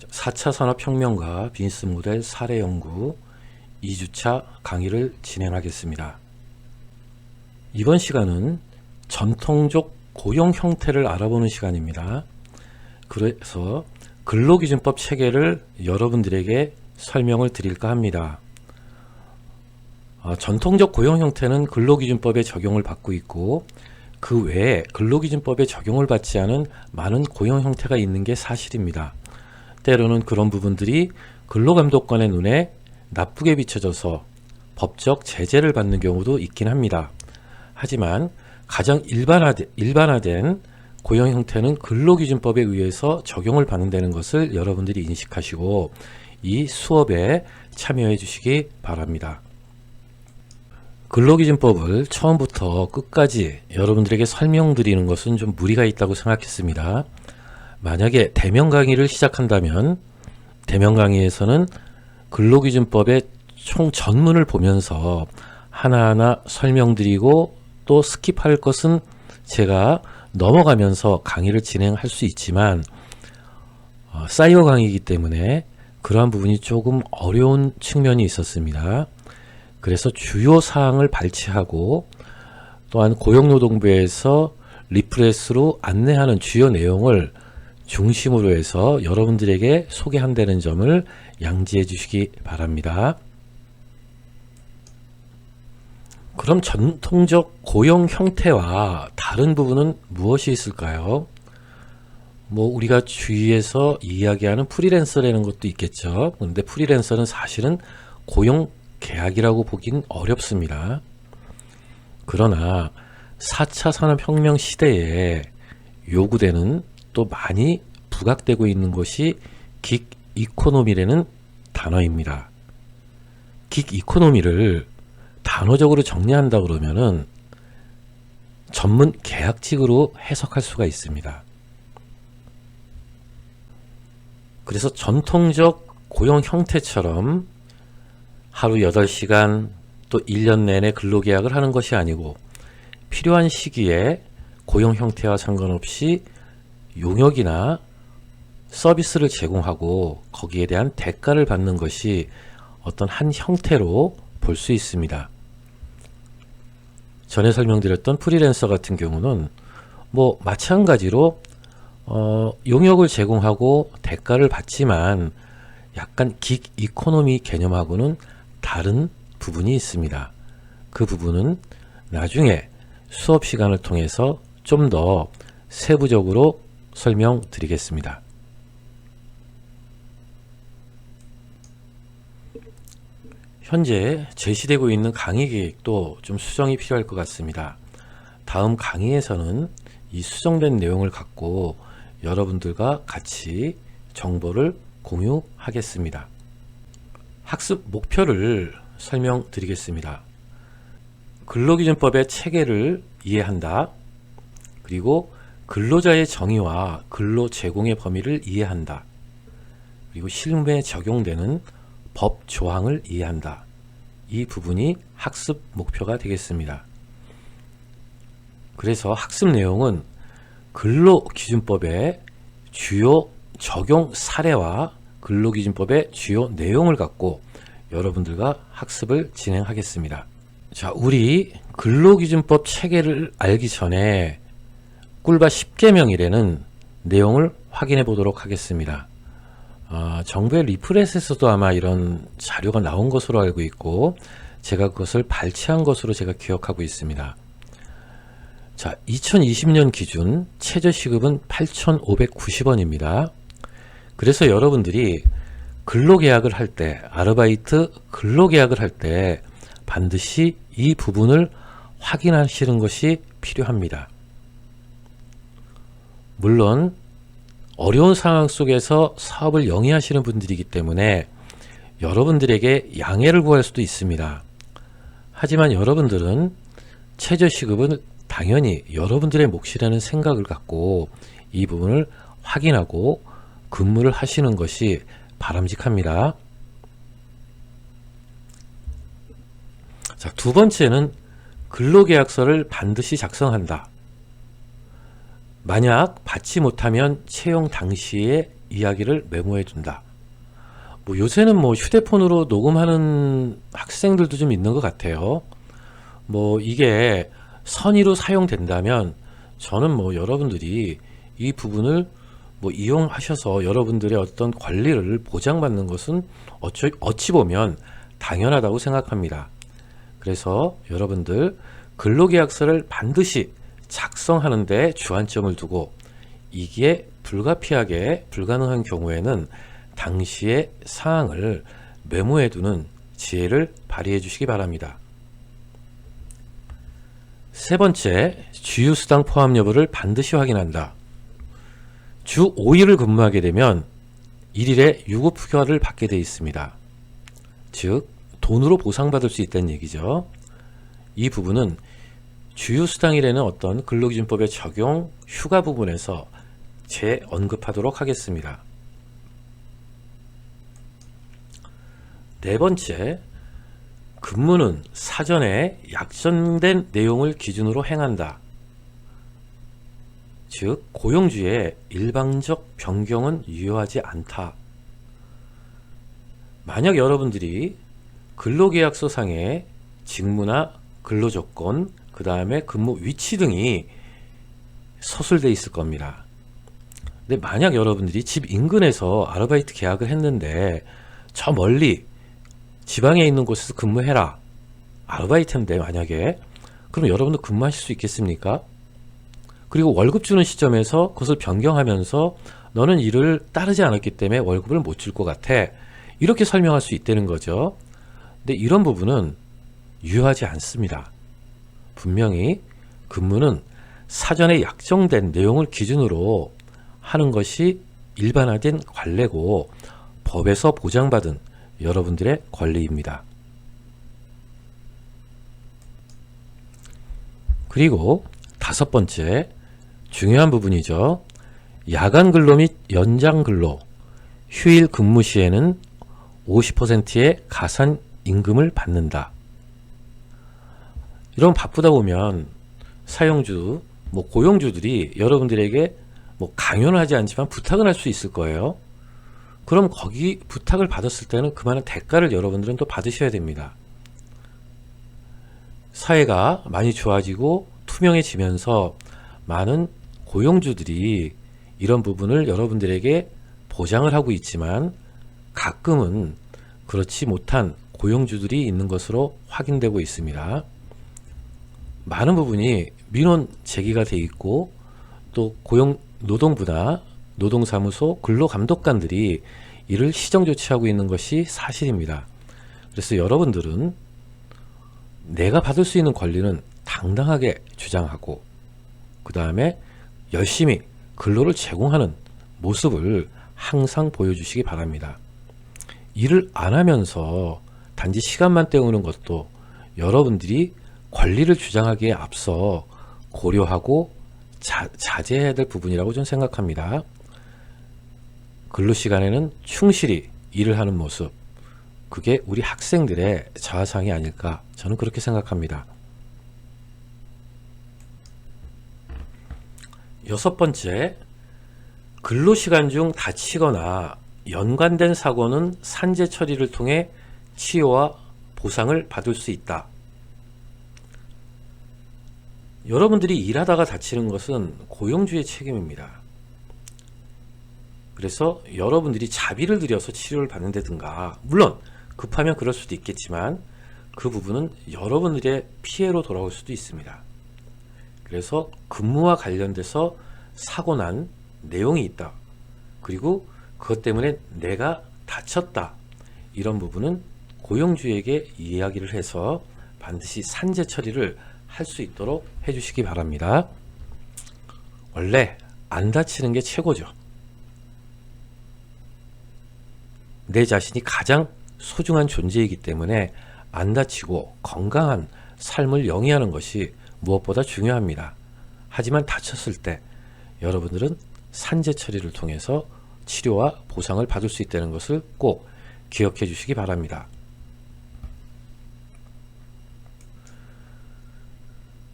4차 산업혁명과 비즈니스 모델 사례 연구 2주차 강의를 진행하겠습니다. 이번 시간은 전통적 고용 형태를 알아보는 시간입니다. 그래서 근로기준법 체계를 여러분들에게 설명을 드릴까 합니다. 전통적 고용 형태는 근로기준법에 적용을 받고 있고, 그 외에 근로기준법에 적용을 받지 않은 많은 고용 형태가 있는 게 사실입니다. 때로는 그런 부분들이 근로감독관의 눈에 나쁘게 비춰져서 법적 제재를 받는 경우도 있긴 합니다. 하지만 가장 일반화된 고용 형태는 근로기준법에 의해서 적용을 받는다는 것을 여러분들이 인식하시고 이 수업에 참여해 주시기 바랍니다. 근로기준법을 처음부터 끝까지 여러분들에게 설명드리는 것은 좀 무리가 있다고 생각했습니다. 만약에 대면 강의를 시작한다면 대면 강의에서는 근로기준법의 총 전문을 보면서 하나하나 설명드리고 또 스킵할 것은 제가 넘어가면서 강의를 진행할 수 있지만 사이버 강의이기 때문에 그러한 부분이 조금 어려운 측면이 있었습니다. 그래서 주요 사항을 발췌하고 또한 고용노동부에서 리프레스로 안내하는 주요 내용을 중심으로 해서 여러분들에게 소개한다는 점을 양지해 주시기 바랍니다. 그럼 전통적 고용 형태와 다른 부분은 무엇이 있을까요? 우리가 주위에서 이야기하는 프리랜서라는 것도 있겠죠. 그런데 프리랜서는 사실은 고용 계약이라고 보긴 어렵습니다. 그러나 4차 산업혁명 시대에 요구되는 또 많이 부각되고 있는 것이 긱 이코노미라는 단어입니다. 긱 이코노미를 단어적으로 정리한다 그러면은 전문 계약직으로 해석할 수가 있습니다. 그래서 전통적 고용 형태처럼 하루 8시간 또 1년 내내 근로계약을 하는 것이 아니고 필요한 시기에 고용 형태와 상관없이 용역이나 서비스를 제공하고 거기에 대한 대가를 받는 것이 어떤 한 형태로 볼 수 있습니다. 전에 설명드렸던 프리랜서 같은 경우는 마찬가지로 용역을 제공하고 대가를 받지만 약간 긱 이코노미 개념하고는 다른 부분이 있습니다. 그 부분은 나중에 수업 시간을 통해서 좀 더 세부적으로 설명드리겠습니다. 현재 제시되고 있는 강의 계획도 좀 수정이 필요할 것 같습니다. 다음 강의에서는 이 수정된 내용을 갖고 여러분들과 같이 정보를 공유하겠습니다. 학습 목표를 설명드리겠습니다. 근로기준법의 체계를 이해한다. 그리고 근로자의 정의와 근로 제공의 범위를 이해한다. 그리고 실무에 적용되는 법 조항을 이해한다. 이 부분이 학습 목표가 되겠습니다. 그래서 학습 내용은 근로기준법의 주요 적용 사례와 근로기준법의 주요 내용을 갖고 여러분들과 학습을 진행하겠습니다. 자, 우리 근로기준법 체계를 알기 전에 꿀바 10계명이라는 내용을 확인해 보도록 하겠습니다. 정부의 리프렛에서도 아마 이런 자료가 나온 것으로 알고 있고 제가 그것을 발췌한 것으로 제가 기억하고 있습니다. 자, 2020년 기준 최저시급은 8,590원입니다. 그래서 여러분들이 근로계약을 할 때, 아르바이트 근로계약을 할 때 반드시 이 부분을 확인하시는 것이 필요합니다. 물론 어려운 상황 속에서 사업을 영위하시는 분들이기 때문에 여러분들에게 양해를 구할 수도 있습니다. 하지만 여러분들은 최저시급은 당연히 여러분들의 몫이라는 생각을 갖고 이 부분을 확인하고 근무를 하시는 것이 바람직합니다. 자, 두 번째는 근로계약서를 반드시 작성한다. 만약 받지 못하면 채용 당시에 이야기를 메모해 둔다. 뭐 요새는 뭐 휴대폰으로 녹음하는 학생들도 좀 있는 것 같아요. 뭐 이게 선의로 사용된다면 저는 뭐 여러분들이 이 부분을 뭐 이용하셔서 여러분들의 어떤 권리를 보장받는 것은 어찌 보면 당연하다고 생각합니다. 그래서 여러분들 근로계약서를 반드시 작성하는 데 주안점을 두고 이게 불가피하게 불가능한 경우에는 당시의 사항을 메모해 두는 지혜를 발휘해 주시기 바랍니다. 세 번째, 주휴수당 포함 여부를 반드시 확인한다. 주 5일을 근무하게 되면 1일에 유급휴가를 받게 되어 있습니다. 즉 돈으로 보상받을 수 있다는 얘기죠. 이 부분은 주휴수당이라는 어떤 근로기준법의 적용 휴가 부분에서 재언급하도록 하겠습니다. 네 번째, 근무는 사전에 약정된 내용을 기준으로 행한다. 즉 고용주의 일방적 변경은 유효하지 않다. 만약 여러분들이 근로계약서상의 직무나 근로조건, 그 다음에 근무 위치 등이 서술되어 있을 겁니다. 근데 만약 여러분들이 집 인근에서 아르바이트 계약을 했는데 저 멀리 지방에 있는 곳에서 근무해라, 아르바이트인데 만약에, 그럼 여러분도 근무하실 수 있겠습니까? 그리고 월급 주는 시점에서 그것을 변경하면서 너는 이를 따르지 않았기 때문에 월급을 못 줄 것 같아, 이렇게 설명할 수 있다는 거죠. 근데 이런 부분은 유효하지 않습니다. 분명히 근무는 사전에 약정된 내용을 기준으로 하는 것이 일반화된 관례고 법에서 보장받은 여러분들의 권리입니다. 그리고 다섯 번째, 중요한 부분이죠. 야간 근로 및 연장 근로, 휴일 근무 시에는 50%의 가산 임금을 받는다. 이런 바쁘다 보면 사용주, 뭐 고용주들이 여러분들에게 뭐 강요는 하지 않지만 부탁을 할 수 있을 거예요. 그럼 거기 부탁을 받았을 때는 그만한 대가를 여러분들은 또 받으셔야 됩니다. 사회가 많이 좋아지고 투명해지면서 많은 고용주들이 이런 부분을 여러분들에게 보장을 하고 있지만 가끔은 그렇지 못한 고용주들이 있는 것으로 확인되고 있습니다. 많은 부분이 민원 제기가 돼 있고 또 노동부나 노동사무소 근로감독관들이 이를 시정 조치하고 있는 것이 사실입니다. 그래서 여러분들은 내가 받을 수 있는 권리는 당당하게 주장하고 그 다음에 열심히 근로를 제공하는 모습을 항상 보여주시기 바랍니다. 일을 안 하면서 단지 시간만 때우는 것도 여러분들이 권리를 주장하기에 앞서 고려하고 자제해야 될 부분이라고 저는 생각합니다. 근로시간에는 충실히 일을 하는 모습, 그게 우리 학생들의 자화상이 아닐까, 저는 그렇게 생각합니다. 여섯 번째, 근로시간 중 다치거나 연관된 사고는 산재 처리를 통해 치료와 보상을 받을 수 있다. 여러분들이 일하다가 다치는 것은 고용주의 책임입니다. 그래서 여러분들이 자비를 들여서 치료를 받는다든가, 물론 급하면 그럴 수도 있겠지만 그 부분은 여러분들의 피해로 돌아올 수도 있습니다. 그래서 근무와 관련돼서 사고 난 내용이 있다, 그리고 그것 때문에 내가 다쳤다, 이런 부분은 고용주에게 이야기를 해서 반드시 산재 처리를 할 수 있도록 해주시기 바랍니다. 원래 안 다치는 게 최고죠. 내 자신이 가장 소중한 존재이기 때문에 안 다치고 건강한 삶을 영위하는 것이 무엇보다 중요합니다. 하지만 다쳤을 때 여러분들은 산재 처리를 통해서 치료와 보상을 받을 수 있다는 것을 꼭 기억해 주시기 바랍니다.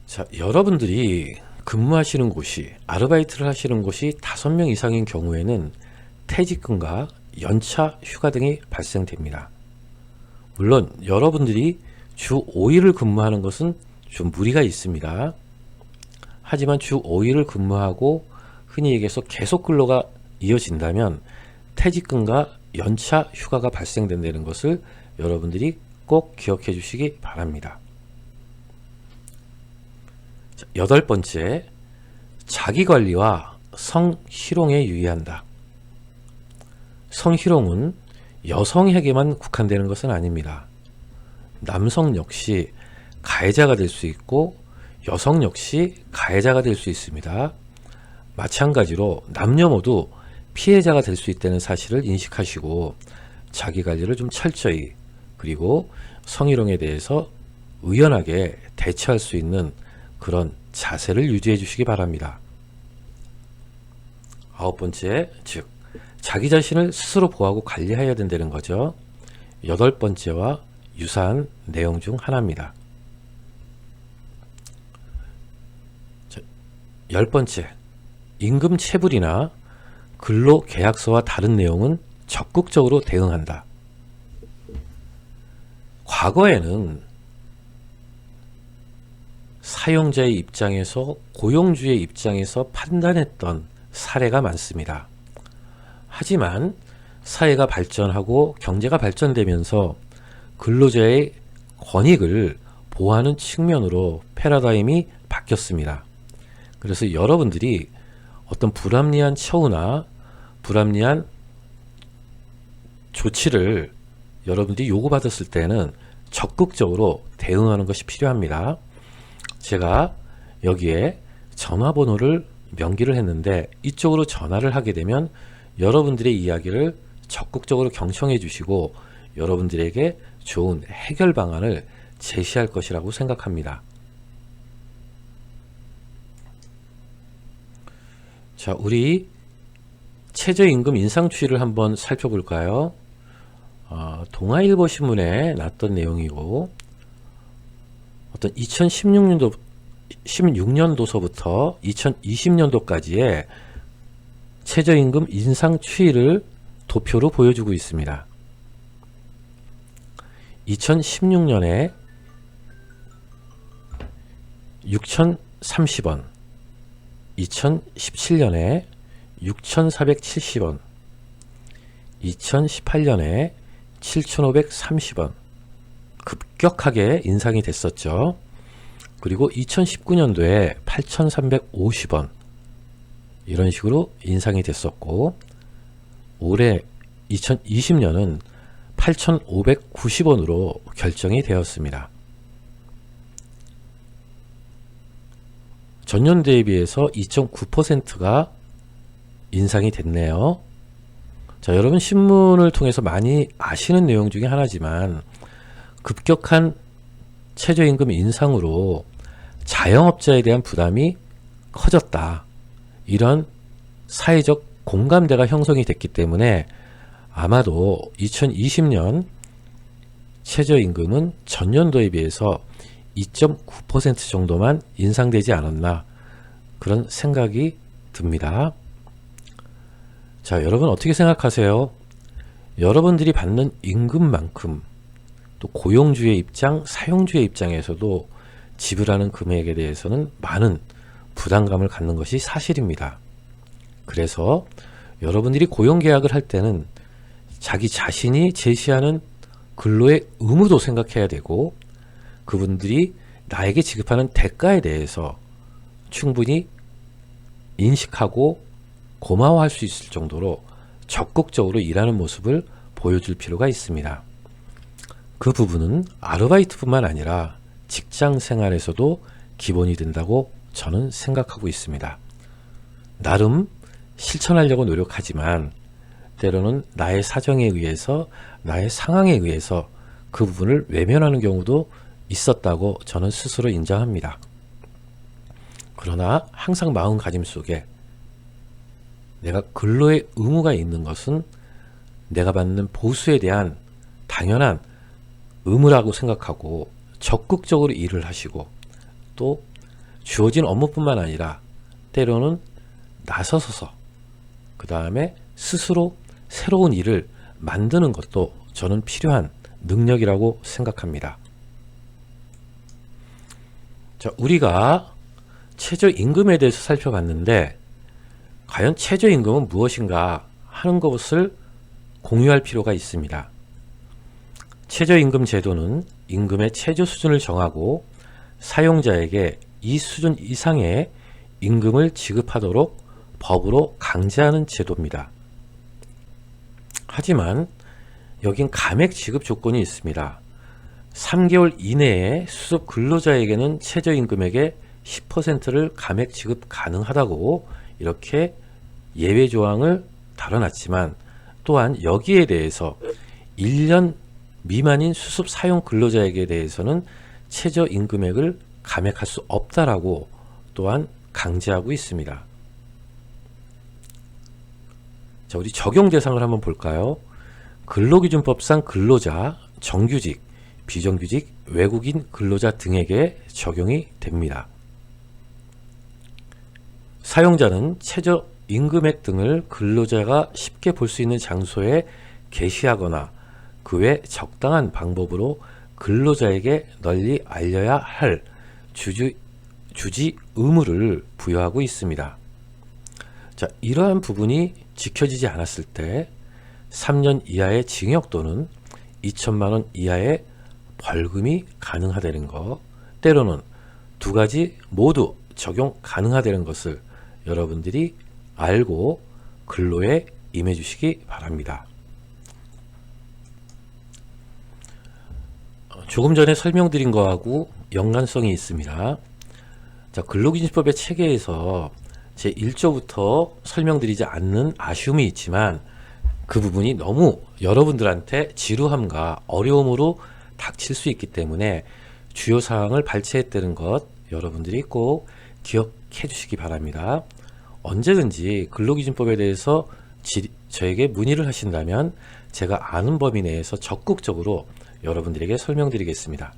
자, 여러분들이 근무하시는 곳이, 아르바이트를 하시는 곳이 5명 이상인 경우에는 퇴직금과 연차 휴가 등이 발생됩니다. 물론 여러분들이 주 5일을 근무하는 것은 좀 무리가 있습니다. 하지만 주 5일을 근무하고 흔히 얘기해서 계속 근로가 이어진다면 퇴직금과 연차 휴가가 발생된다는 것을 여러분들이 꼭 기억해 주시기 바랍니다. 여덟 번째, 자기관리와 성희롱에 유의한다. 성희롱은 여성에게만 국한되는 것은 아닙니다. 남성 역시 가해자가 될 수 있고 여성 역시 가해자가 될 수 있습니다. 마찬가지로 남녀 모두 피해자가 될 수 있다는 사실을 인식하시고 자기관리를 좀 철저히, 그리고 성희롱에 대해서 의연하게 대처할 수 있는 그런 자세를 유지해 주시기 바랍니다. 아홉 번째, 즉 자기 자신을 스스로 보호하고 관리해야 된다는 거죠. 여덟 번째와 유사한 내용 중 하나입니다. 열 번째, 임금 체불이나 근로계약서와 다른 내용은 적극적으로 대응한다. 과거에는 사용자의 입장에서, 고용주의 입장에서 판단했던 사례가 많습니다. 하지만 사회가 발전하고 경제가 발전되면서 근로자의 권익을 보호하는 측면으로 패러다임이 바뀌었습니다. 그래서 여러분들이 어떤 불합리한 처우나 불합리한 조치를 여러분들이 요구받았을 때는 적극적으로 대응하는 것이 필요합니다. 제가 여기에 전화번호를 명기를 했는데 이쪽으로 전화를 하게 되면 여러분들의 이야기를 적극적으로 경청해 주시고 여러분들에게 좋은 해결 방안을 제시할 것이라고 생각합니다. 자, 우리 최저임금 인상 추이를 한번 살펴볼까요? 동아일보 신문에 났던 내용이고, 어떤 2016년도서부터 2020년도까지의 최저임금 인상 추이를 도표로 보여주고 있습니다. 2016년에 6,030원, 2017년에 6,470원, 2018년에 7,530원 급격하게 인상이 됐었죠. 그리고 2019년도에 8,350원 이런 식으로 인상이 됐었고, 올해 2020년은 8,590원으로 결정이 되었습니다. 전년 대비해서 2.9%가 인상이 됐네요. 자, 여러분 신문을 통해서 많이 아시는 내용 중에 하나지만 급격한 최저임금 인상으로 자영업자에 대한 부담이 커졌다. 이런 사회적 공감대가 형성이 됐기 때문에 아마도 2020년 최저임금은 전년도에 비해서 2.9% 정도만 인상되지 않았나, 그런 생각이 듭니다. 자, 여러분 어떻게 생각하세요? 여러분들이 받는 임금만큼 또 고용주의 입장, 사용주의 입장에서도 지불하는 금액에 대해서는 많은 부담감을 갖는 것이 사실입니다. 그래서 여러분들이 고용계약을 할 때는 자기 자신이 제시하는 근로의 의무도 생각해야 되고, 그분들이 나에게 지급하는 대가에 대해서 충분히 인식하고 고마워할 수 있을 정도로 적극적으로 일하는 모습을 보여줄 필요가 있습니다. 그 부분은 아르바이트뿐만 아니라 직장 생활에서도 기본이 된다고 저는 생각하고 있습니다. 나름 실천하려고 노력하지만 때로는 나의 사정에 의해서, 나의 상황에 의해서 그 부분을 외면하는 경우도 있었다고 저는 스스로 인정합니다. 그러나 항상 마음가짐 속에 내가 근로의 의무가 있는 것은 내가 받는 보수에 대한 당연한 의무라고 생각하고 적극적으로 일을 하시고, 또 주어진 업무뿐만 아니라 때로는 나서서 그 다음에 스스로 새로운 일을 만드는 것도 저는 필요한 능력이라고 생각합니다. 자, 우리가 최저임금에 대해서 살펴봤는데 과연 최저임금은 무엇인가 하는 것을 공유할 필요가 있습니다. 최저임금 제도는 임금의 최저 수준을 정하고 사용자에게 이 수준 이상의 임금을 지급하도록 법으로 강제하는 제도입니다. 하지만 여긴 감액 지급 조건이 있습니다. 3개월 이내에 수습 근로자에게는 최저임금액의 10%를 감액 지급 가능하다고 이렇게 예외 조항을 달아놨지만 또한 여기에 대해서 1년 미만인 수습 사용 근로자에게 대해서는 최저임금액을 감액할 수 없다라고 또한 강제하고 있습니다. 자, 우리 적용 대상을 한번 볼까요? 근로기준법상 근로자, 정규직, 비정규직, 외국인 근로자 등에게 적용이 됩니다. 사용자는 최저임금액 등을 근로자가 쉽게 볼 수 있는 장소에 게시하거나 그 외 적당한 방법으로 근로자에게 널리 알려야 할 주지 의무를 부여하고 있습니다. 자, 이러한 부분이 지켜지지 않았을 때 3년 이하의 징역 또는 2천만 원 이하의 벌금이 가능하다는 것, 때로는 두 가지 모두 적용 가능하다는 것을 여러분들이 알고 근로에 임해 주시기 바랍니다. 조금 전에 설명드린 거하고 연관성이 있습니다. 자, 근로기준법의 체계에서 제 1조부터 설명드리지 않는 아쉬움이 있지만 그 부분이 너무 여러분들한테 지루함과 어려움으로 닥칠 수 있기 때문에 주요 사항을 발췌했다는 것 여러분들이 꼭 기억해 주시기 바랍니다. 언제든지 근로기준법에 대해서 저에게 문의를 하신다면 제가 아는 범위 내에서 적극적으로 여러분들에게 설명드리겠습니다.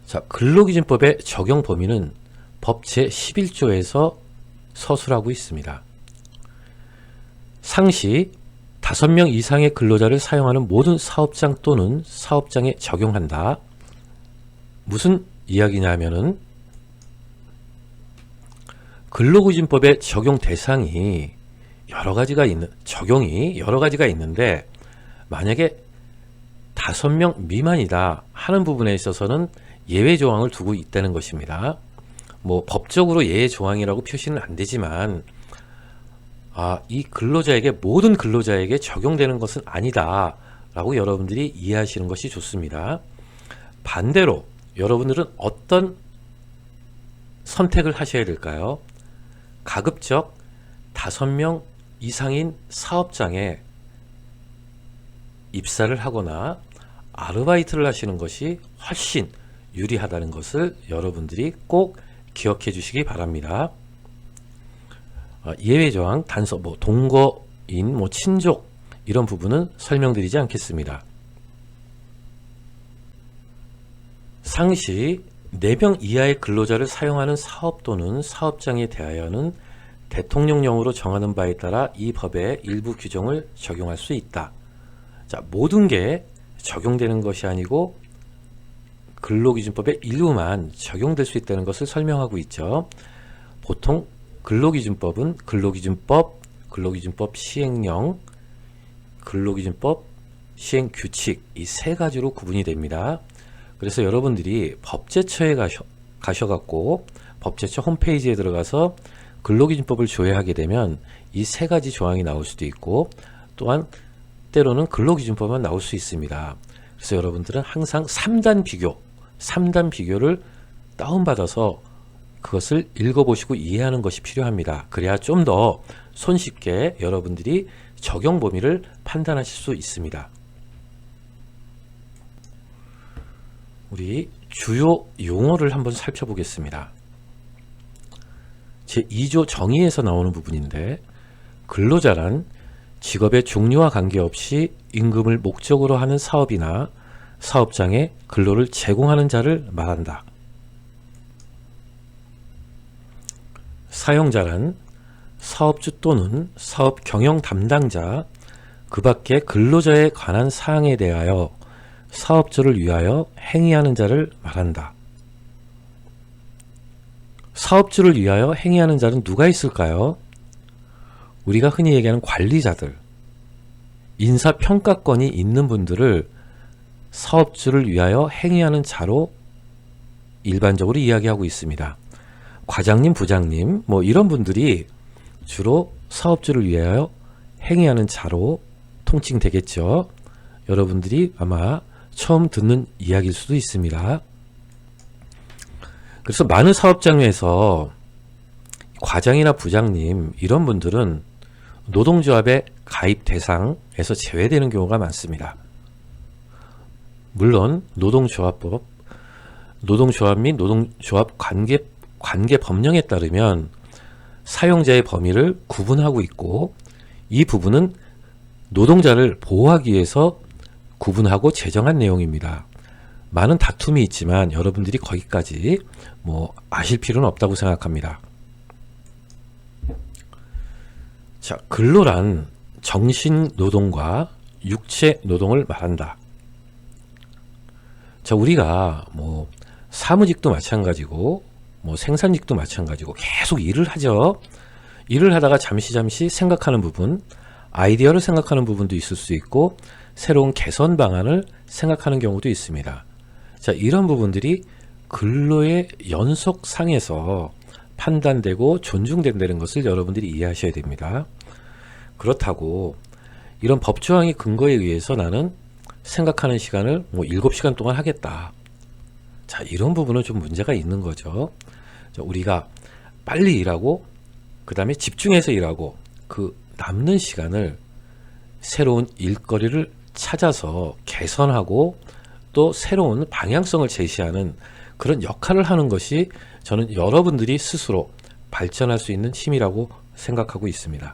자, 근로기준법의 적용 범위는 법 제11조에서 서술하고 있습니다. 상시 5명 이상의 근로자를 사용하는 모든 사업장 또는 사업장에 적용한다. 무슨 이야기냐면은 근로기준법의 적용 대상이 적용이 여러 가지가 있는데 만약에 5명 미만이다 하는 부분에 있어서는 예외 조항을 두고 있다는 것입니다. 뭐 법적으로 예외 조항이라고 표시는 안 되지만 이 근로자에게 모든 근로자에게 적용되는 것은 아니다 라고 여러분들이 이해하시는 것이 좋습니다. 반대로 여러분들은 어떤 선택을 하셔야 될까요? 가급적 5명 이상인 사업장에 입사를 하거나 아르바이트를 하시는 것이 훨씬 유리하다는 것을 여러분들이 꼭 기억해 주시기 바랍니다. 예외 조항, 단서, 동거인, 친족 이런 부분은 설명드리지 않겠습니다. 상시 4명 이하의 근로자를 사용하는 사업 또는 사업장에 대하여는 대통령령으로 정하는 바에 따라 이 법의 일부 규정을 적용할 수 있다. 자, 모든 게 적용되는 것이 아니고 근로기준법의 일부만 적용될 수 있다는 것을 설명하고 있죠. 보통 근로기준법은 근로기준법, 근로기준법 시행령, 근로기준법 시행규칙 이 3가지로 구분이 됩니다. 그래서 여러분들이 법제처에 가셔갖고 법제처 홈페이지에 들어가서 근로기준법을 조회하게 되면 이 3가지 조항이 나올 수도 있고 또한 때로는 근로기준법만 나올 수 있습니다. 그래서 여러분들은 항상 3단 비교를 다운받아서 그것을 읽어보시고 이해하는 것이 필요합니다. 그래야 좀 더 손쉽게 여러분들이 적용 범위를 판단하실 수 있습니다. 우리 주요 용어를 한번 살펴보겠습니다. 제2조 정의에서 나오는 부분인데 근로자란 직업의 종류와 관계없이 임금을 목적으로 하는 사업이나 사업장에 근로를 제공하는 자를 말한다. 사업주 또는 사업 경영 담당자 그 밖에 근로자에 관한 사항에 대하여 사업주를 위하여 행위하는 자를 말한다. 사업주를 위하여 행위하는 자는 누가 있을까요? 우리가 흔히 얘기하는 관리자들, 인사평가권이 있는 분들을 사업주를 위하여 행위하는 자로 일반적으로 이야기하고 있습니다. 과장님, 부장님 뭐 이런 분들이 주로 사업주를 위하여 행위하는 자로 통칭되겠죠. 여러분들이 아마 처음 듣는 이야기일 수도 있습니다. 그래서 많은 사업 장려에서 과장이나 부장님 이런 분들은 노동조합의 가입 대상에서 제외되는 경우가 많습니다. 물론 노동조합법, 노동조합 및 노동조합 관계 법령에 따르면 사용자의 범위를 구분하고 있고 이 부분은 노동자를 보호하기 위해서 구분하고 제정한 내용입니다. 많은 다툼이 있지만 여러분들이 거기까지 아실 필요는 없다고 생각합니다. 자, 근로란 정신 노동과 육체 노동을 말한다. 자, 우리가 사무직도 마찬가지고 생산직도 마찬가지고 계속 일을 하죠. 일을 하다가 잠시 생각하는 부분, 아이디어를 생각하는 부분도 있을 수 있고 새로운 개선 방안을 생각하는 경우도 있습니다. 자, 이런 부분들이 근로의 연속상에서 판단되고 존중된다는 것을 여러분들이 이해하셔야 됩니다. 그렇다고 이런 법조항의 근거에 의해서 나는 생각하는 시간을 7시간 동안 하겠다. 자, 이런 부분은 좀 문제가 있는 거죠. 자, 우리가 빨리 일하고 그 다음에 집중해서 일하고 그 남는 시간을 새로운 일거리를 찾아서 개선하고 또 새로운 방향성을 제시하는 그런 역할을 하는 것이 저는 여러분들이 스스로 발전할 수 있는 힘이라고 생각하고 있습니다.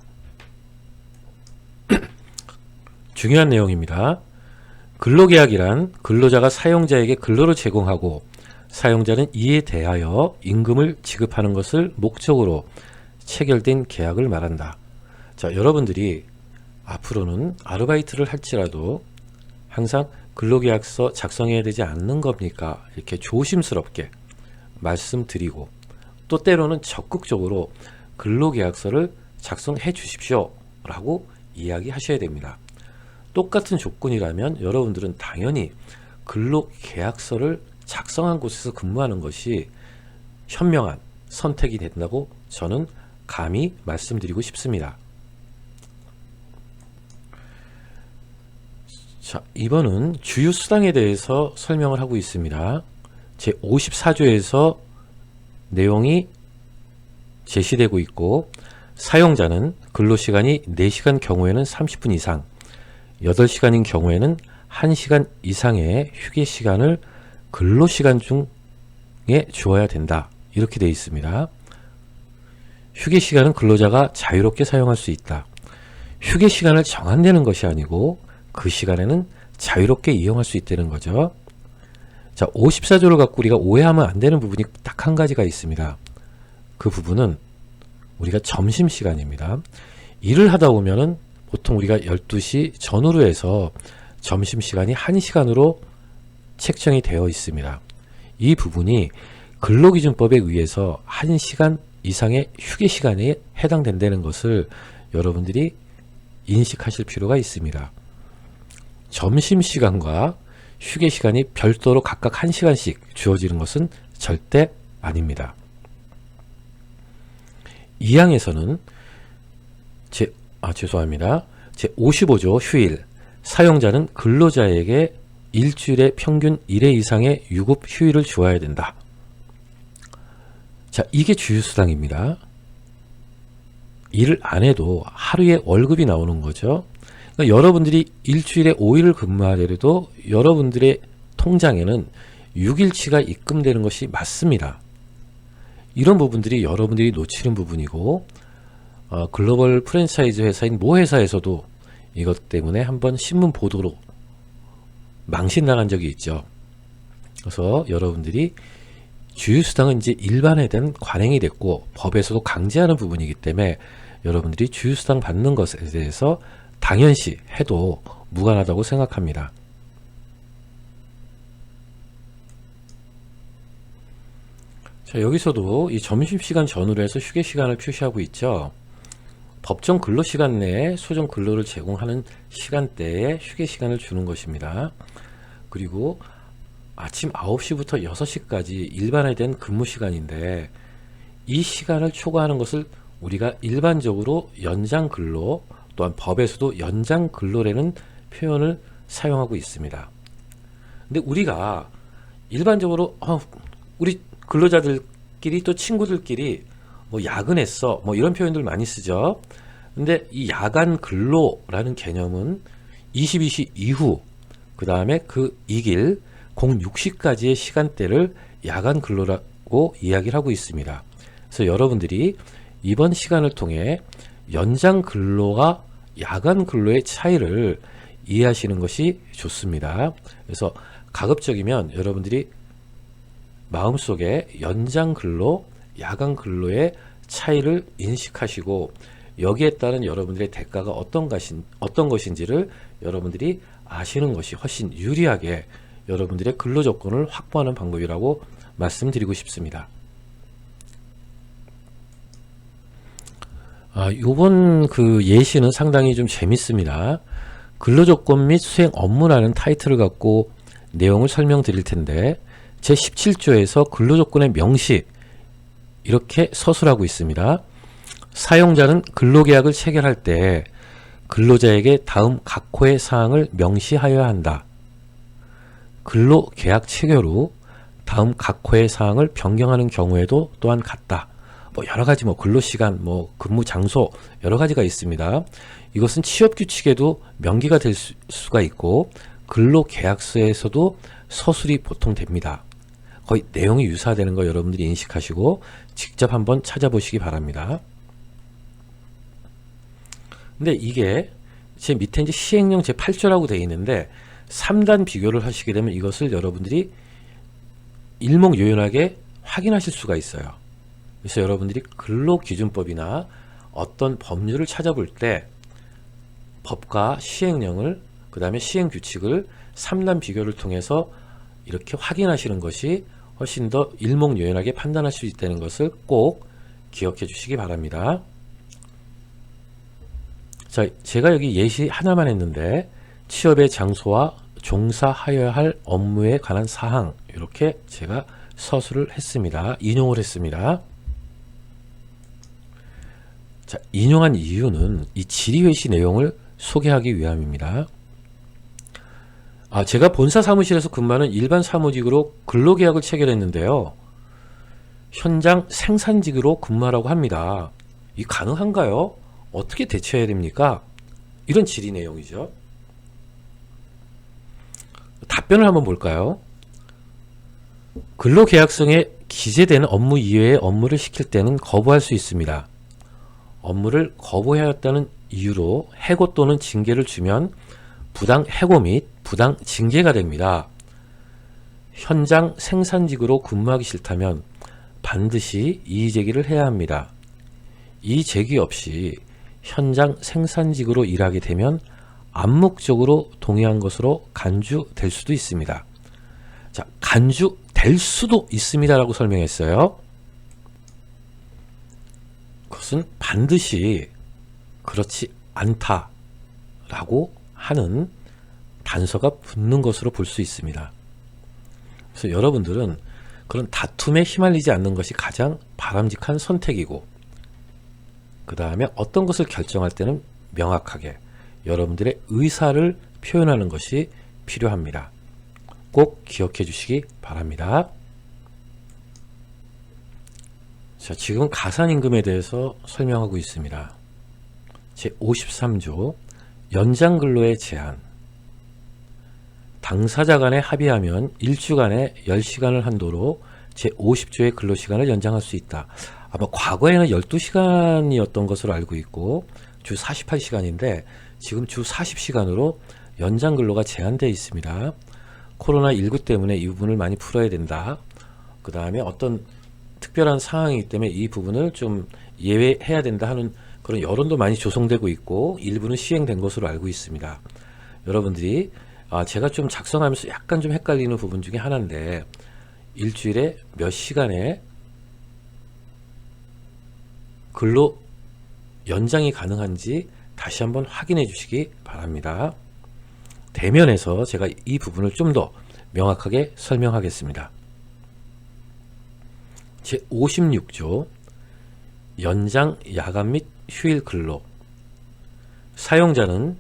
중요한 내용입니다. 근로계약이란 근로자가 사용자에게 근로를 제공하고 사용자는 이에 대하여 임금을 지급하는 것을 목적으로 체결된 계약을 말한다. 자, 여러분들이 앞으로는 아르바이트를 할지라도 항상 근로계약서 작성해야 되지 않는 겁니까? 이렇게 조심스럽게 말씀드리고 또 때로는 적극적으로 근로계약서를 작성해 주십시오 라고 이야기하셔야 됩니다. 똑같은 조건이라면 여러분들은 당연히 근로계약서를 작성한 곳에서 근무하는 것이 현명한 선택이 된다고 저는 감히 말씀드리고 싶습니다. 자, 이번은 주휴수당에 대해서 설명을 하고 있습니다. 제 54조에서 내용이 제시되고 있고 사용자는 근로시간이 4시간 경우에는 30분 이상 8시간인 경우에는 1시간 이상의 휴게시간을 근로시간 중에 주어야 된다. 이렇게 되어 있습니다. 휴게시간은 근로자가 자유롭게 사용할 수 있다. 휴게시간을 정한다는 것이 아니고 그 시간에는 자유롭게 이용할 수 있다는 거죠. 자, 54조를 갖고 우리가 오해하면 안 되는 부분이 딱 한 가지가 있습니다. 그 부분은 우리가 점심시간입니다. 일을 하다 보면은 보통 우리가 12시 전후로 해서 점심시간이 1시간으로 책정이 되어 있습니다. 이 부분이 근로기준법에 의해서 1시간 이상의 휴게시간에 해당된다는 것을 여러분들이 인식하실 필요가 있습니다. 점심시간과 휴게시간이 별도로 각각 1시간씩 주어지는 것은 절대 아닙니다. 이 항에서는 제 55조 휴일, 사용자는 근로자에게 일주일에 평균 1회 이상의 유급 휴일을 주어야 된다. 자, 이게 주휴수당입니다. 일을 안 해도 하루에 월급이 나오는 거죠. 그러니까 여러분들이 일주일에 5일을 근무하더라도 여러분들의 통장에는 6일치가 입금되는 것이 맞습니다. 이런 부분들이 여러분들이 놓치는 부분이고 글로벌 프랜차이즈 회사인 모 회사에서도 이것 때문에 한번 신문 보도로 망신당한 적이 있죠. 그래서 여러분들이 주휴수당은 이제 일반화된 관행이 됐고 법에서도 강제하는 부분이기 때문에 여러분들이 주휴수당 받는 것에 대해서 당연시 해도 무관하다고 생각합니다. 자, 여기서도 이 점심시간 전후로 해서 휴게시간을 표시하고 있죠. 법정 근로시간 내에 소정 근로를 제공하는 시간대에 휴게시간을 주는 것입니다. 그리고 아침 9시부터 6시까지 일반화된 근무시간인데 이 시간을 초과하는 것을 우리가 일반적으로 연장근로, 또한 법에서도 연장근로라는 표현을 사용하고 있습니다. 근데 우리가 일반적으로 우리 근로자들끼리 또 친구들끼리 뭐 야근했어 뭐 이런 표현들 많이 쓰죠. 근데 이 야간 근로라는 개념은 22시 이후 그 다음에 그 이길 06시까지의 시간대를 야간 근로라고 이야기를 하고 있습니다. 그래서 여러분들이 이번 시간을 통해 연장 근로와 야간 근로의 차이를 이해하시는 것이 좋습니다. 그래서 가급적이면 여러분들이 마음속에 연장 근로, 야간 근로의 차이를 인식하시고 여기에 따른 여러분들의 대가가 어떤 것인지를 여러분들이 아시는 것이 훨씬 유리하게 여러분들의 근로 조건을 확보하는 방법이라고 말씀드리고 싶습니다. 요번 그 예시는 상당히 좀 재밌습니다. 근로조건 및 수행 업무라는 타이틀을 갖고 내용을 설명드릴 텐데 제17조에서 근로조건의 명시 이렇게 서술하고 있습니다. 사용자는 근로계약을 체결할 때 근로자에게 다음 각호의 사항을 명시하여야 한다. 근로계약 체결 후 다음 각호의 사항을 변경하는 경우에도 또한 같다. 여러가지 근로시간, 근무 장소 여러가지가 있습니다. 이것은 취업규칙에도 명기가 될 수가 있고 근로계약서에서도 서술이 보통 됩니다. 거의 내용이 유사되는 거 여러분들이 인식하시고 직접 한번 찾아보시기 바랍니다. 근데 이게 제 밑에 이제 시행령 제8조라고 되어 있는데 3단 비교를 하시게 되면 이것을 여러분들이 일목요연하게 확인하실 수가 있어요. 그래서 여러분들이 근로기준법이나 어떤 법률을 찾아볼 때 법과 시행령을 그 다음에 시행규칙을 3단 비교를 통해서 이렇게 확인하시는 것이 훨씬 더 일목요연하게 판단할 수 있다는 것을 꼭 기억해 주시기 바랍니다. 자, 제가 여기 예시 하나만 했는데 취업의 장소와 종사하여야 할 업무에 관한 사항 이렇게 제가 서술을 했습니다. 인용을 했습니다. 자, 인용한 이유는 이 질의회시 내용을 소개하기 위함입니다. 제가 본사 사무실에서 근무하는 일반 사무직으로 근로계약을 체결했는데요. 현장 생산직으로 근무하라고 합니다. 이 가능한가요? 어떻게 대처해야 됩니까? 이런 질의 내용이죠. 답변을 한번 볼까요? 근로계약서에 기재되는 업무 이외의 업무를 시킬 때는 거부할 수 있습니다. 업무를 거부하였다는 이유로 해고 또는 징계를 주면 부당 해고 및 부당 징계가 됩니다. 현장 생산직으로 근무하기 싫다면 반드시 이의제기를 해야 합니다. 이의제기 없이 현장 생산직으로 일하게 되면 암묵적으로 동의한 것으로 간주될 수도 있습니다. 자, 간주될 수도 있습니다 라고 설명했어요. 그것은 반드시 그렇지 않다 라고 하는 단서가 붙는 것으로 볼 수 있습니다. 그래서 여러분들은 그런 다툼에 휘말리지 않는 것이 가장 바람직한 선택이고 그 다음에 어떤 것을 결정할 때는 명확하게 여러분들의 의사를 표현하는 것이 필요합니다. 꼭 기억해 주시기 바랍니다. 자, 지금은 가산임금에 대해서 설명하고 있습니다. 제53조 연장근로의 제한. 당사자 간에 합의하면 일주간에 10시간을 한도로 제50조의 근로시간을 연장할 수 있다. 아마 과거에는 12시간이었던 것으로 알고 있고 주 48시간인데 지금 주 40시간으로 연장근로가 제한되어 있습니다. 코로나19 때문에 이 부분을 많이 풀어야 된다. 그 다음에 어떤 특별한 상황이기 때문에 이 부분을 좀 예외해야 된다 하는 그런 여론도 많이 조성되고 있고 일부는 시행된 것으로 알고 있습니다. 여러분들이 제가 좀 작성하면서 약간 좀 헷갈리는 부분 중에 하나인데 일주일에 몇 시간의 근로 연장이 가능한지 다시 한번 확인해 주시기 바랍니다. 대면에서 제가 이 부분을 좀 더 명확하게 설명하겠습니다. 제56조 연장 야간 및 휴일 근로. 사용자는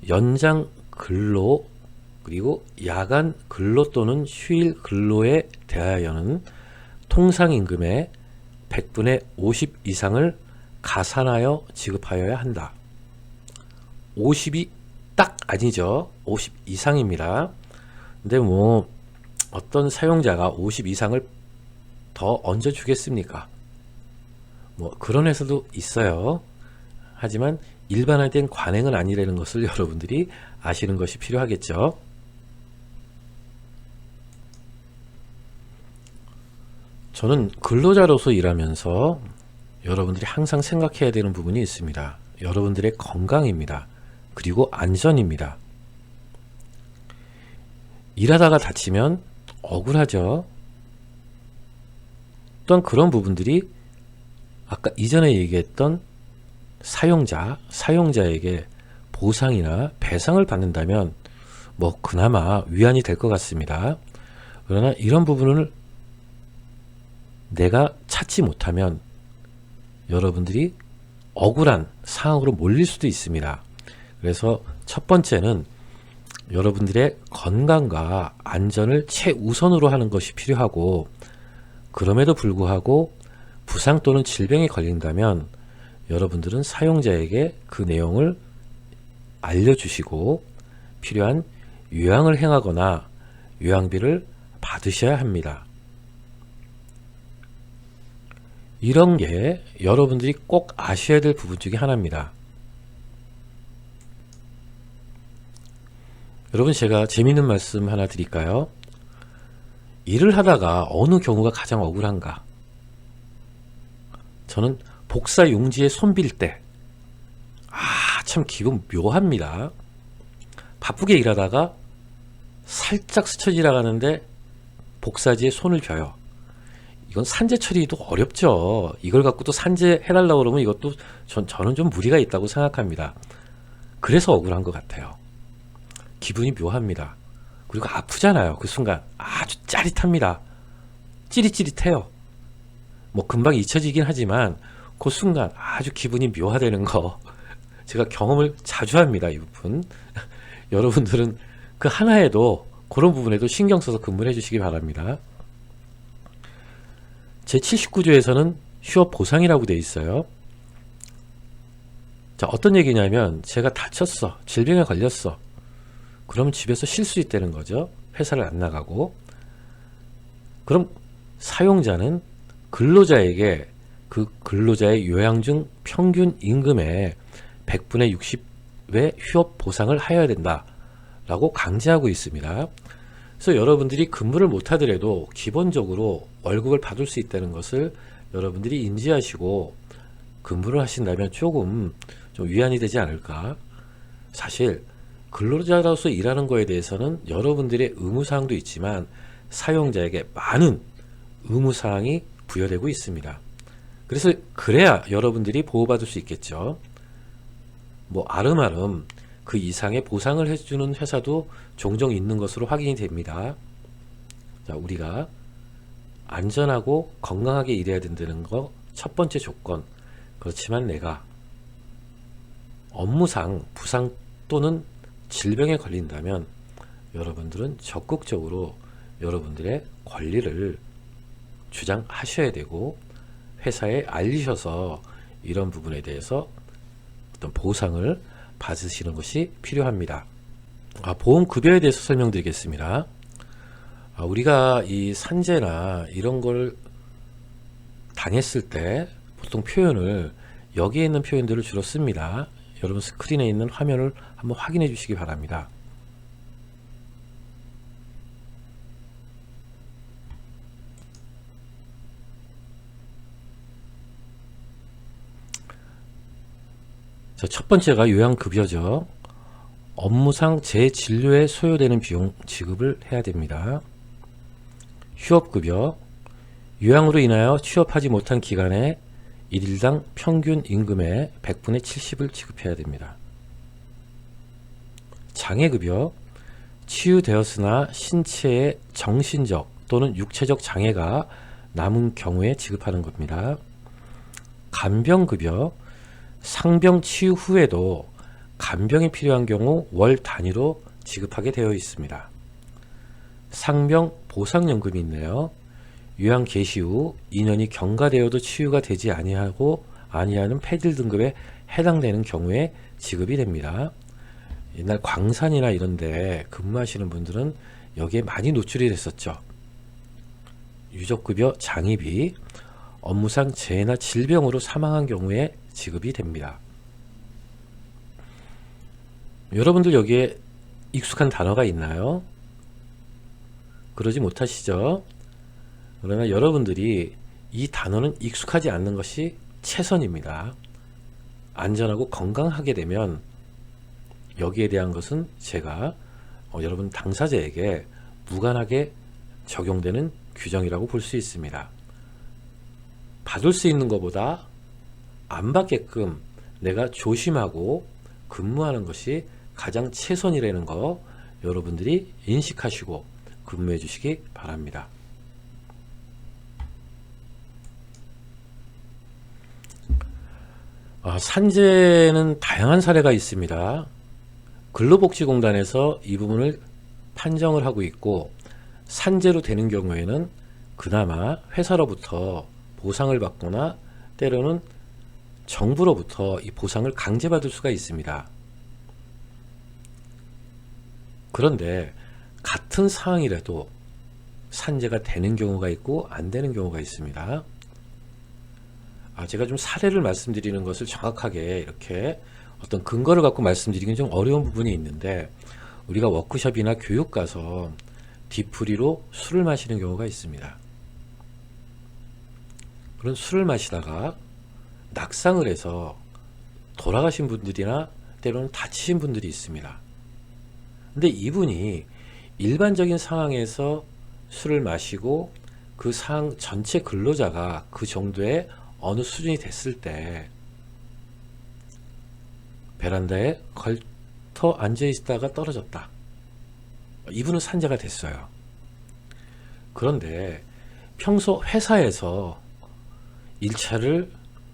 연장 근로 그리고 야간 근로 또는 휴일 근로에 대하여는 통상임금의 100분의 50 이상을 가산하여 지급하여야 한다. 50이 딱 아니죠. 50 이상입니다. 근데 뭐 어떤 사용자가 50 이상을 더 얹어 주겠습니까? 뭐 그런 회사도 있어요. 하지만 일반화된 관행은 아니라는 것을 여러분들이 아시는 것이 필요하겠죠. 저는 근로자로서 일하면서 여러분들이 항상 생각해야 되는 부분이 있습니다. 여러분들의 건강입니다. 그리고 안전입니다. 일하다가 다치면 억울하죠. 또한 그런 부분들이 아까 이전에 얘기했던 사용자에게 보상이나 배상을 받는다면 뭐 그나마 위안이 될 것 같습니다. 그러나 이런 부분을 내가 찾지 못하면 여러분들이 억울한 상황으로 몰릴 수도 있습니다. 그래서 첫 번째는 여러분들의 건강과 안전을 최우선으로 하는 것이 필요하고, 그럼에도 불구하고 부상 또는 질병에 걸린다면 여러분들은 사용자에게 그 내용을 알려주시고 필요한 요양을 행하거나 요양비를 받으셔야 합니다. 이런 게 여러분들이 꼭 아셔야 될 부분 중에 하나입니다. 여러분, 제가 재밌는 말씀 하나 드릴까요? 일을 하다가 어느 경우가 가장 억울한가? 저는 복사 용지에 손 빌 때, 참 기분 묘합니다. 바쁘게 일하다가 살짝 스쳐 지나가는데 복사지에 손을 벼요. 이건 산재 처리도 어렵죠. 이걸 갖고 또 산재 해달라고 그러면 이것도 저는 좀 무리가 있다고 생각합니다. 그래서 억울한 것 같아요. 기분이 묘합니다. 그리고 아프잖아요. 그 순간 아주 짜릿합니다. 찌릿찌릿해요. 뭐 금방 잊혀지긴 하지만 그 순간 아주 기분이 묘하다는 거 제가 경험을 자주 합니다. 이 부분. 여러분들은 그 하나에도 그런 부분에도 신경 써서 근무를 해주시기 바랍니다. 제79조에서는 휴업 보상이라고 되어 있어요. 자, 어떤 얘기냐면 제가 다쳤어. 질병에 걸렸어. 그럼 집에서 쉴 수 있다는 거죠. 회사를 안 나가고. 그럼 사용자는 근로자에게 그 근로자의 요양 중 평균 임금의 100분의 60의 휴업 보상을 하여야 된다 라고 강제하고 있습니다. 그래서 여러분들이 근무를 못 하더라도 기본적으로 월급을 받을 수 있다는 것을 여러분들이 인지하시고 근무를 하신다면 조금 좀 위안이 되지 않을까. 사실 근로자로서 일하는 거에 대해서는 여러분들의 의무사항도 있지만 사용자에게 많은 의무사항이 부여되고 있습니다. 그래서 그래야 여러분들이 보호받을 수 있겠죠. 뭐 아름아름 그 이상의 보상을 해주는 회사도 종종 있는 것으로 확인이 됩니다. 자, 우리가 안전하고 건강하게 일해야 된다는 거 첫 번째 조건. 그렇지만 내가 업무상 부상 또는 질병에 걸린다면 여러분들은 적극적으로 여러분들의 권리를 주장하셔야 되고 회사에 알리셔서 이런 부분에 대해서 어떤 보상을 받으시는 것이 필요합니다. 보험급여에 대해서 설명드리겠습니다. 우리가 이 산재나 이런 걸 당했을 때 보통 표현을 여기에 있는 표현들을 주로 씁니다. 여러분 스크린에 있는 화면을 한번 확인해 주시기 바랍니다. 자, 첫 번째가 요양급여죠. 업무상 재진료에 소요되는 비용 지급을 해야 됩니다. 휴업급여, 요양으로 인하여 취업하지 못한 기간에 일일당 평균 임금의 100분의 70을 지급해야 됩니다. 장애급여, 치유되었으나 신체의 정신적 또는 육체적 장애가 남은 경우에 지급하는 겁니다. 간병급여, 상병 치유 후에도 간병이 필요한 경우 월 단위로 지급하게 되어 있습니다. 상병 보상연금이 있네요. 요양 개시 후 2년이 경과되어도 치유가 되지 아니하는 폐질 등급에 해당되는 경우에 지급이 됩니다. 옛날 광산이나 이런데 근무하시는 분들은 여기에 많이 노출이 됐었죠. 유족급여 장의비, 업무상 재해나 질병으로 사망한 경우에 지급이 됩니다. 여러분들 여기에 익숙한 단어가 있나요? 그러지 못하시죠? 그러나 여러분들이 이 단어는 익숙하지 않는 것이 최선입니다. 안전하고 건강하게 되면 여기에 대한 것은 제가 여러분 당사자에게 무관하게 적용되는 규정이라고 볼 수 있습니다. 받을 수 있는 것보다 안 받게끔 내가 조심하고 근무하는 것이 가장 최선이라는 거 여러분들이 인식하시고 근무해 주시기 바랍니다. 산재는 다양한 사례가 있습니다. 근로복지공단에서 이 부분을 판정을 하고 있고, 산재로 되는 경우에는 그나마 회사로부터 보상을 받거나 때로는 정부로부터 이 보상을 강제받을 수가 있습니다. 그런데 같은 상황이라도 산재가 되는 경우가 있고 안 되는 경우가 있습니다. 제가 좀 사례를 말씀드리는 것을 정확하게 이렇게 어떤 근거를 갖고 말씀드리기는 좀 어려운 부분이 있는데, 우리가 워크숍이나 교육 가서 뒤풀이로 술을 마시는 경우가 있습니다. 그런 술을 마시다가 낙상을 해서 돌아가신 분들이나 때로는 다치신 분들이 있습니다. 근데 이분이 일반적인 상황에서 술을 마시고 그 상황 전체 근로자가 그 정도의 어느 수준이 됐을 때 베란다에 걸터 앉아 있다가 떨어졌다. 이분은 산재가 됐어요. 그런데 평소 회사에서 1차를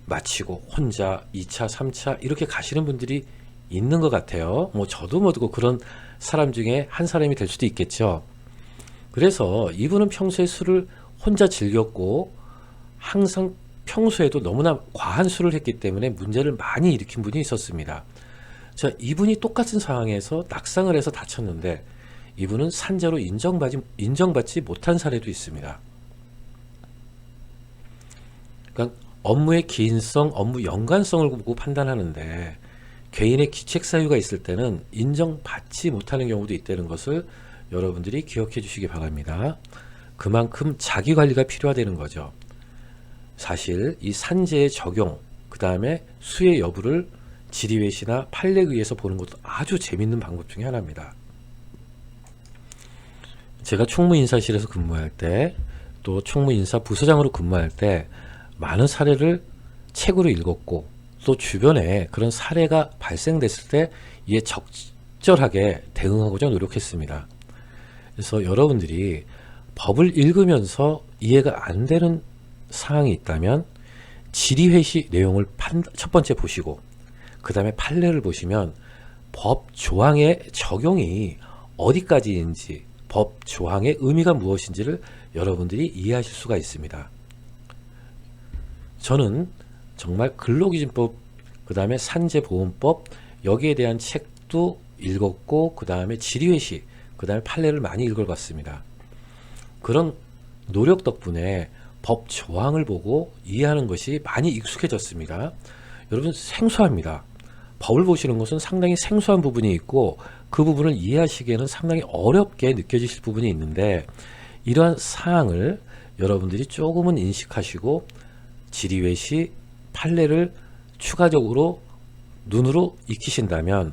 마치고 혼자 2차, 3차 이렇게 가시는 분들이 있는 것 같아요. 저도 모르고 그런 사람 중에 한 사람이 될 수도 있겠죠. 그래서 이분은 평소에 술을 혼자 즐겼고 항상 평소에도 너무나 과한 술을 했기 때문에 문제를 많이 일으킨 분이 있었습니다. 자, 이분이 똑같은 상황에서 낙상을 해서 다쳤는데 이분은 산재로 인정받지 못한 사례도 있습니다. 그러니까 업무의 기인성, 업무 연관성을 보고 판단하는데 개인의 기책 사유가 있을 때는 인정받지 못하는 경우도 있다는 것을 여러분들이 기억해 주시기 바랍니다. 그만큼 자기관리가 필요하다는 거죠. 사실 이 산재의 적용, 그 다음에 수혜 여부를 지리외시나 판례에 의해서 보는 것도 아주 재밌는 방법 중에 하나입니다. 제가 총무인사실에서 근무할 때, 또 총무인사 부서장으로 근무할 때 많은 사례를 책으로 읽었고, 또 주변에 그런 사례가 발생됐을 때 이에 적절하게 대응하고자 노력했습니다. 그래서 여러분들이 법을 읽으면서 이해가 안 되는 사항이 있다면 질의회시 내용을 첫 번째 보시고, 그 다음에 판례를 보시면 법 조항의 적용이 어디까지인지, 법 조항의 의미가 무엇인지를 여러분들이 이해하실 수가 있습니다. 저는 정말 근로기준법, 그 다음에 산재보험법, 여기에 대한 책도 읽었고, 그 다음에 질의회시, 그 다음에 판례를 많이 읽어봤습니다. 그런 노력 덕분에 법 조항을 보고 이해하는 것이 많이 익숙해졌습니다. 여러분, 생소합니다. 법을 보시는 것은 상당히 생소한 부분이 있고 그 부분을 이해하시기에는 상당히 어렵게 느껴지실 부분이 있는데, 이러한 사항을 여러분들이 조금은 인식하시고 질의외시 판례를 추가적으로 눈으로 익히신다면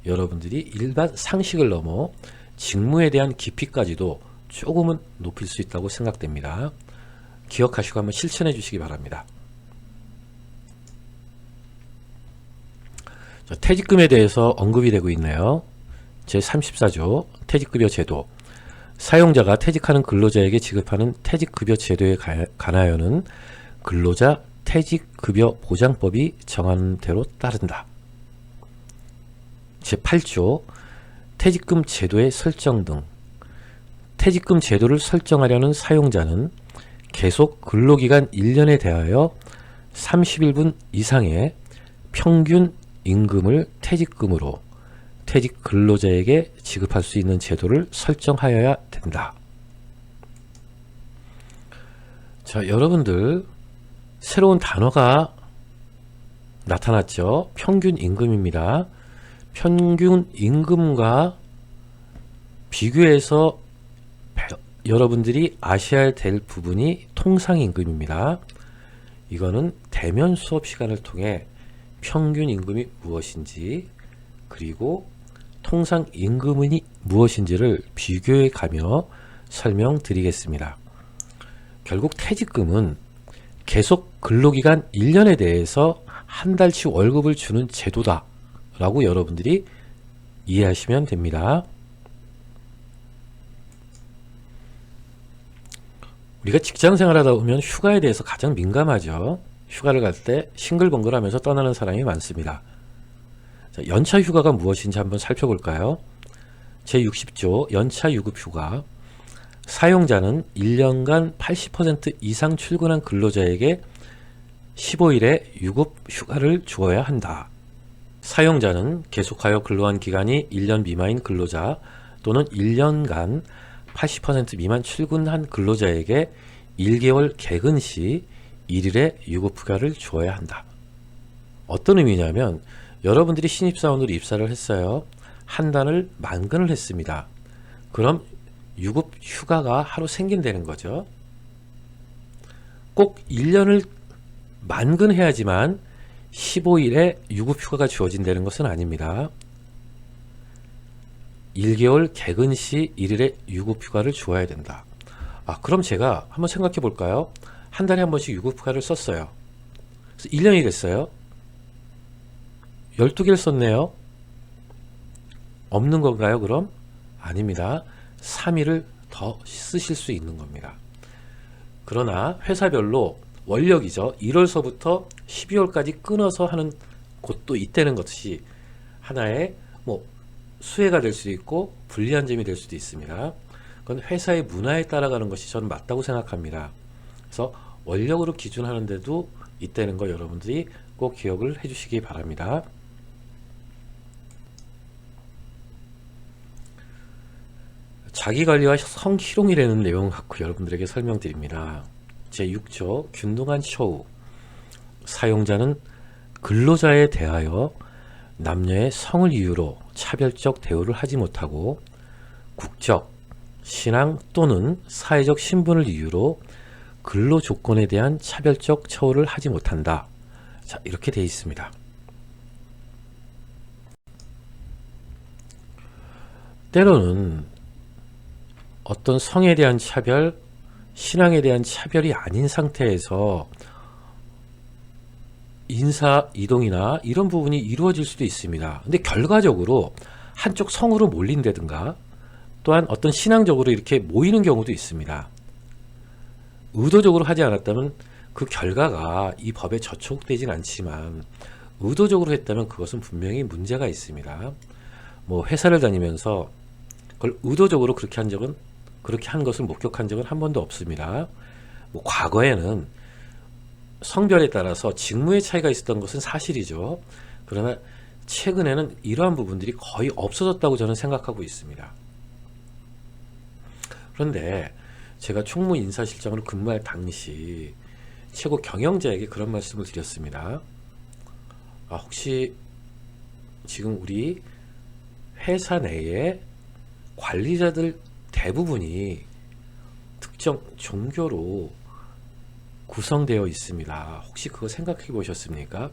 여러분들이 일반 상식을 넘어 직무에 대한 깊이까지도 조금은 높일 수 있다고 생각됩니다. 기억하시고 한번 실천해 주시기 바랍니다. 퇴직금에 대해서 언급이 되고 있네요. 제34조 퇴직급여 제도. 사용자가 퇴직하는 근로자에게 지급하는 퇴직급여 제도에 관하여는 근로자 퇴직급여 보장법이 정하는 대로 따른다. 제8조 퇴직금 제도의 설정 등. 퇴직금 제도를 설정하려는 사용자는 계속 근로기간 1년에 대하여 31분 이상의 평균 임금을 퇴직금으로 퇴직 근로자에게 지급할 수 있는 제도를 설정하여야 된다. 자, 여러분들 새로운 단어가 나타났죠. 평균 임금입니다. 평균 임금과 비교해서 여러분들이 아셔야 될 부분이 통상임금입니다. 이거는 대면 수업 시간을 통해 평균 임금이 무엇인지 그리고 통상임금이 무엇인지를 비교해 가며 설명드리겠습니다. 결국 퇴직금은 계속 근로기간 1년에 대해서 한 달치 월급을 주는 제도다 라고 여러분들이 이해하시면 됩니다. 우리가 직장생활 하다 보면 휴가에 대해서 가장 민감하죠. 휴가를 갈 때 싱글벙글 하면서 떠나는 사람이 많습니다. 자, 연차 휴가가 무엇인지 한번 살펴볼까요? 제60조 연차 유급 휴가. 사용자는 1년간 80% 이상 출근한 근로자에게 15일의 유급 휴가를 주어야 한다. 사용자는 계속하여 근로한 기간이 1년 미만인 근로자 또는 1년간 80% 미만 출근한 근로자에게 1개월 개근 시 1일의 유급휴가를 주어야 한다. 어떤 의미냐면 여러분들이 신입사원으로 입사를 했어요. 한 달을 만근을 했습니다. 그럼 유급휴가가 하루 생긴다는 거죠. 꼭 1년을 만근해야지만 15일의 유급휴가가 주어진다는 것은 아닙니다. 1개월 개근 시 1일의 유급휴가를 주어야 된다. 그럼 제가 한번 생각해 볼까요? 한 달에 한 번씩 유급휴가를 썼어요. 그래서 1년이 됐어요. 12개를 썼네요. 없는 건가요, 그럼? 아닙니다. 3일을 더 쓰실 수 있는 겁니다. 그러나 회사별로 원력이죠. 1월서부터 12월까지 끊어서 하는 곳도 있다는 것이 하나의 수혜가 될 수도 있고 불리한 점이 될 수도 있습니다. 그건 회사의 문화에 따라가는 것이 저는 맞다고 생각합니다. 그래서 원력으로 기준하는 데도 있다는 거 여러분들이 꼭 기억을 해주시기 바랍니다. 자기관리와 성희롱이라는 내용을 갖고 여러분들에게 설명드립니다. 제6조 균등한 처우. 사용자는 근로자에 대하여 남녀의 성을 이유로 차별적 대우를 하지 못하고 국적, 신앙 또는 사회적 신분을 이유로 근로 조건에 대한 차별적 처우를 하지 못한다. 자, 이렇게 되어 있습니다. 때로는 어떤 성에 대한 차별, 신앙에 대한 차별이 아닌 상태에서 인사 이동이나 이런 부분이 이루어질 수도 있습니다. 근데 결과적으로 한쪽 성으로 몰린다든가 또한 어떤 신앙적으로 이렇게 모이는 경우도 있습니다. 의도적으로 하지 않았다면 그 결과가 이 법에 저촉되진 않지만 의도적으로 했다면 그것은 분명히 문제가 있습니다. 회사를 다니면서 그걸 의도적으로 그렇게 한 것을 목격한 적은 한 번도 없습니다. 과거에는 성별에 따라서 직무의 차이가 있었던 것은 사실이죠. 그러나 최근에는 이러한 부분들이 거의 없어졌다고 저는 생각하고 있습니다. 그런데 제가 총무 인사실장으로 근무할 당시 최고 경영자에게 그런 말씀을 드렸습니다. 혹시 지금 우리 회사 내에 관리자들 대부분이 특정 종교로 구성되어 있습니다. 혹시 그거 생각해 보셨습니까?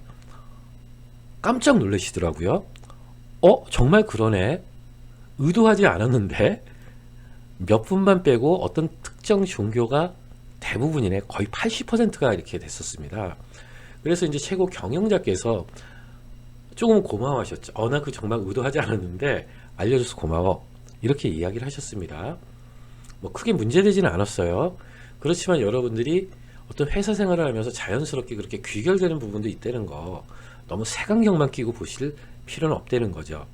깜짝 놀라시더라고요. 정말 그러네. 의도하지 않았는데 몇 분만 빼고 어떤 특정 종교가 대부분이네. 거의 80%가 이렇게 됐었습니다. 그래서 이제 최고 경영자께서 조금 고마워하셨죠. 나 그 정말 의도하지 않았는데 알려줘서 고마워. 이렇게 이야기를 하셨습니다. 뭐 크게 문제되지는 않았어요. 그렇지만 여러분들이 어떤 회사 생활을 하면서 자연스럽게 그렇게 귀결되는 부분도 있다는 거 너무 색안경만 끼고 보실 필요는 없다는 거죠.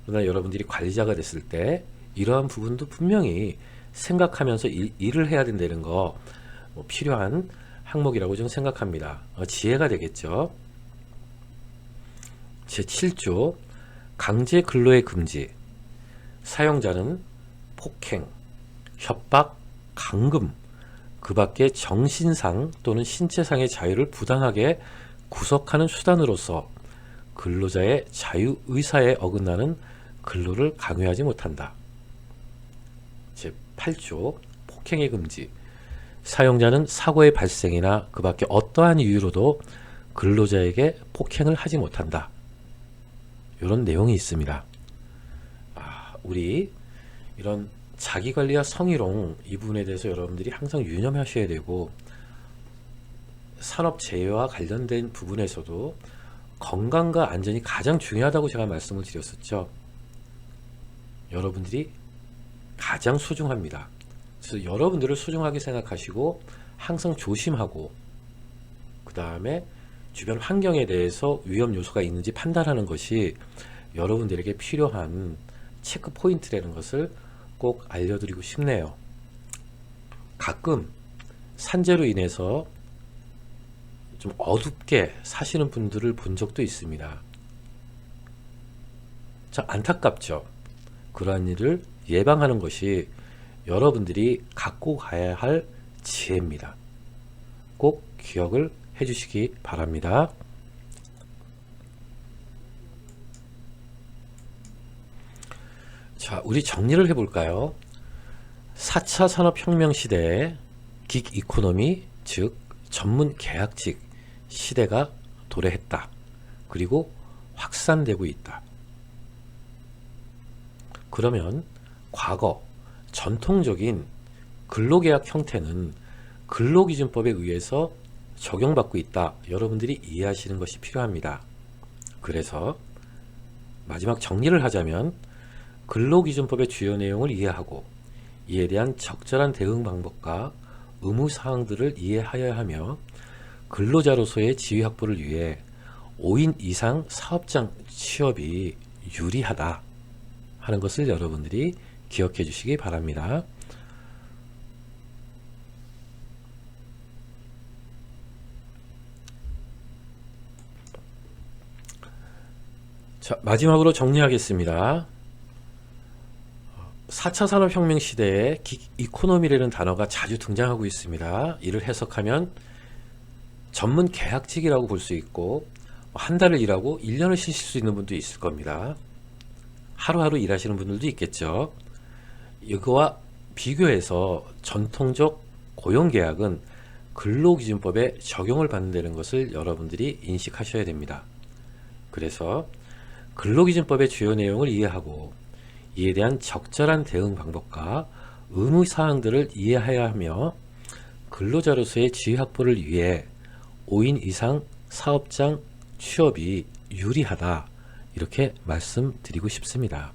그러나 여러분들이 관리자가 됐을 때 이러한 부분도 분명히 생각하면서 일을 해야 된다는 거 필요한 항목이라고 저는 생각합니다. 지혜가 되겠죠. 제7조 강제 근로의 금지. 사용자는 폭행, 협박, 감금, 그 밖에 정신상 또는 신체상의 자유를 부당하게 구속하는 수단으로서 근로자의 자유의사에 어긋나는 근로를 강요하지 못한다. 제8조 폭행의 금지. 사용자는 사고의 발생이나 그 밖에 어떠한 이유로도 근로자에게 폭행을 하지 못한다. 이런 내용이 있습니다. 우리 이런 자기관리와 성희롱 이 부분에 대해서 여러분들이 항상 유념하셔야 되고, 산업재해와 관련된 부분에서도 건강과 안전이 가장 중요하다고 제가 말씀을 드렸었죠. 여러분들이 가장 소중합니다. 그래서 여러분들을 소중하게 생각하시고 항상 조심하고, 그 다음에 주변 환경에 대해서 위험 요소가 있는지 판단하는 것이 여러분들에게 필요한 체크 포인트라는 것을 꼭 알려드리고 싶네요. 가끔 산재로 인해서 좀 어둡게 사시는 분들을 본 적도 있습니다. 참 안타깝죠. 그러한 일을 예방하는 것이 여러분들이 갖고 가야 할 지혜입니다. 꼭 기억을 해주시기 바랍니다. 자, 우리 정리를 해볼까요? 4차 산업혁명 시대에 긱 이코노미, 즉 전문 계약직 시대가 도래했다. 그리고 확산되고 있다. 그러면 과거 전통적인 근로계약 형태는 근로기준법에 의해서 적용받고 있다. 여러분들이 이해하시는 것이 필요합니다. 그래서 마지막 정리를 하자면 근로기준법의 주요 내용을 이해하고 이에 대한 적절한 대응 방법과 의무사항들을 이해하여야 하며 근로자로서의 지위 확보를 위해 5인 이상 사업장 취업이 유리하다 하는 것을 여러분들이 기억해 주시기 바랍니다. 자, 마지막으로 정리하겠습니다. 4차 산업혁명 시대에 긱 이코노미라는 단어가 자주 등장하고 있습니다. 이를 해석하면 전문 계약직이라고 볼 수 있고, 한 달을 일하고 1년을 쉬실 수 있는 분도 있을 겁니다. 하루하루 일하시는 분들도 있겠죠. 이거와 비교해서 전통적 고용계약은 근로기준법에 적용을 받는다는 것을 여러분들이 인식하셔야 됩니다. 그래서 근로기준법의 주요 내용을 이해하고 이에 대한 적절한 대응 방법과 의무사항들을 이해해야 하며 근로자로서의 지위 확보를 위해 5인 이상 사업장 취업이 유리하다. 이렇게 말씀드리고 싶습니다.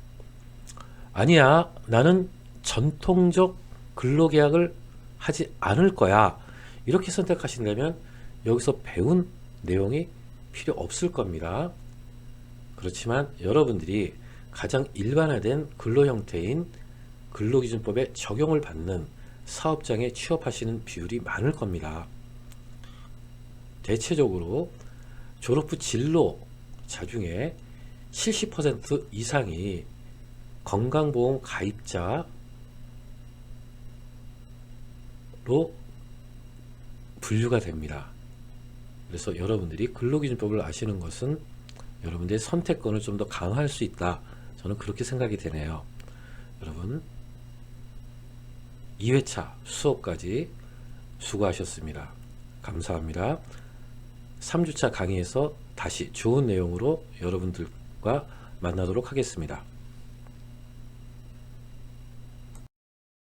아니야, 나는 전통적 근로계약을 하지 않을 거야. 이렇게 선택하신다면 여기서 배운 내용이 필요 없을 겁니다. 그렇지만 여러분들이 가장 일반화된 근로 형태인 근로기준법에 적용을 받는 사업장에 취업하시는 비율이 많을 겁니다. 대체적으로 졸업 후 진로자 중에 70% 이상이 건강보험 가입자로 분류가 됩니다. 그래서 여러분들이 근로기준법을 아시는 것은 여러분들의 선택권을 좀 더 강화할 수 있다. 저는 그렇게 생각이 되네요. 여러분 2회차 수업까지 수고하셨습니다. 감사합니다. 3주차 강의에서 다시 좋은 내용으로 여러분들과 만나도록 하겠습니다.